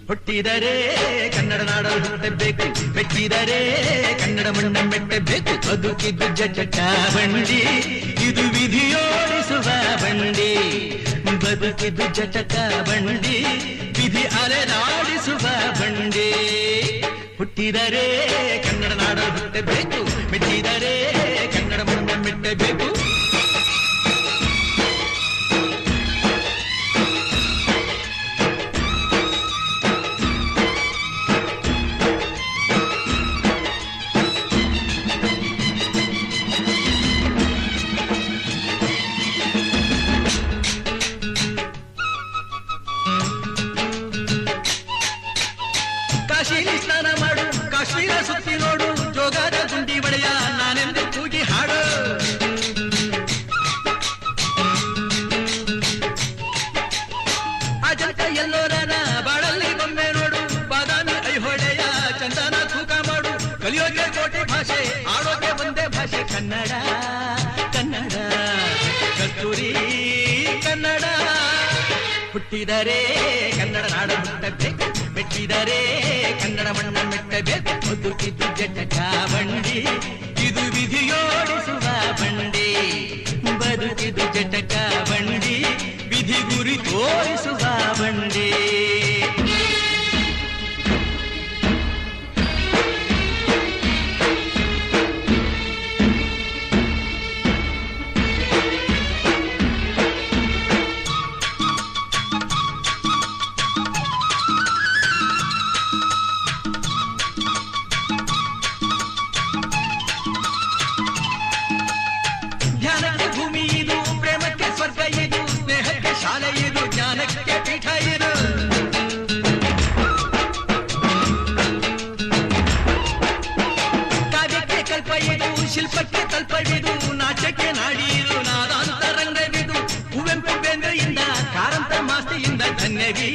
ಹುಟ್ಟಿದರೆ ಕನ್ನಡ ನಾಡಲು ಹುಟ್ಟಬೇಕು, ಮೆಚ್ಚಿದರೆ ಕನ್ನಡ ಮಣ್ಣ ಮೆಟ್ಟಬೇಕು. ಬದುಕಿದ್ದು ಜಟ ಬಂಡಿ, ಇದು ವಿಧಿಯೋಡಿಸುವ ಬಂಡಿ. ಬದುಕಿದ್ದು ಜಟಕ ಬಂಡಿ, ವಿಧಿ ಅಲೆದಾಡಿಸುವ ಬಂಡಿ. ಹುಟ್ಟಿದರೆ ಕನ್ನಡ ನಾಡಲು ಹುಟ್ಟಬೇಕು, ಮೆಚ್ಚಿದರೆ ಕನ್ನಡ ಮಣ್ಣ ಮೆಟ್ಟಬೇಕು. ಕಾಶಿಲಿ ಸ್ನಾನ ಮಾಡು, ಕಾಶ್ಮೀರ ಸುತ್ತಿ ನೋಡು, ಜೋಗದ ಗುಂಡಿ ಒಡೆಯ ನಾನೆಂದು ಕೂಗಿ ಹಾಡು. ಅಜಂತ ಎಲ್ಲೋರನ ಬಾಳಲ್ಲಿ ಬೊಮ್ಮೆ ನೋಡು, ಬಾದಾಮಿ ಐಹೊಳೆಯ ಚಂದನ ತೂಕ ಮಾಡು. ಕಲಿಯೋಕೆ ಕೋಟಿ ಭಾಷೆ, ಆಡೋಕೆ ಒಂದೇ ಭಾಷೆ ಕನ್ನಡ. ಕನ್ನಡ ಕಸ್ತೂರಿ ಕನ್ನಡ. ಹುಟ್ಟಿದರೆ ಕನ್ನಡ ನಾಡ ಹುಟ್ಟಬೇಕು, ಮೆಚ್ಚಿದರೆ ಕನ್ನಡ ಮಣ್ಣ ಮೆಟ್ಟಬೇಕು. ಬದುಕಿದ್ದು ಜಟಕ ಬಂಡಿ, ಇದು ವಿಧಿಯೋಡಿಸುವ ಬಂಡಿ. ಬದುಕಿದ್ದು ಜಟಕ ಬಂಡಿ, ವಿಧಿ ಗುರಿ ತೋರಿಸುವ ಬಂಡಿ. ಧ್ಯಾನಕ್ಕೆ ಭೂಮಿ ಇದು, ಪ್ರೇಮಕ್ಕೆ ಸ್ವರ್ಗ ಇದು, ಸ್ನೇಹಕ್ಕೆ ಶಾಲೆ ಇದು, ಜ್ಞಾನಕ್ಕೆ ಪೀಠ ಇದು. ಕಾವ್ಯಕ್ಕೆ ಕಲ್ಪ ಇದು, ಶಿಲ್ಪಕ್ಕೆ ಕಲ್ಪವಿದು, ನಾಟ್ಯಕ್ಕೆ ನಾಡಿದು, ನಾದಾಂತರಂಗವಿದು. ಕುವೆಂಪು ಬೇಂದ್ರೆಯಿಂದ, ಕಾರಂತ ಮಾಸ್ತಿಯಿಂದ ಧನ್ಯವೀ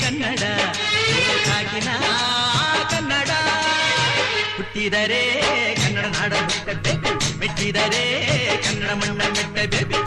ಕನ್ನಡ. ಸಾಗಿನ ಕನ್ನಡ. ಹುಟ್ಟಿದರೆ ಕನ್ನಡ ನಾಡ ಹುಟ್ಟಬೇಕು, ಮೆಚ್ಚಿದರೆ ಕನ್ನಡ ಮಣ್ಣ ಮೆಟ್ಟಬೇಕು.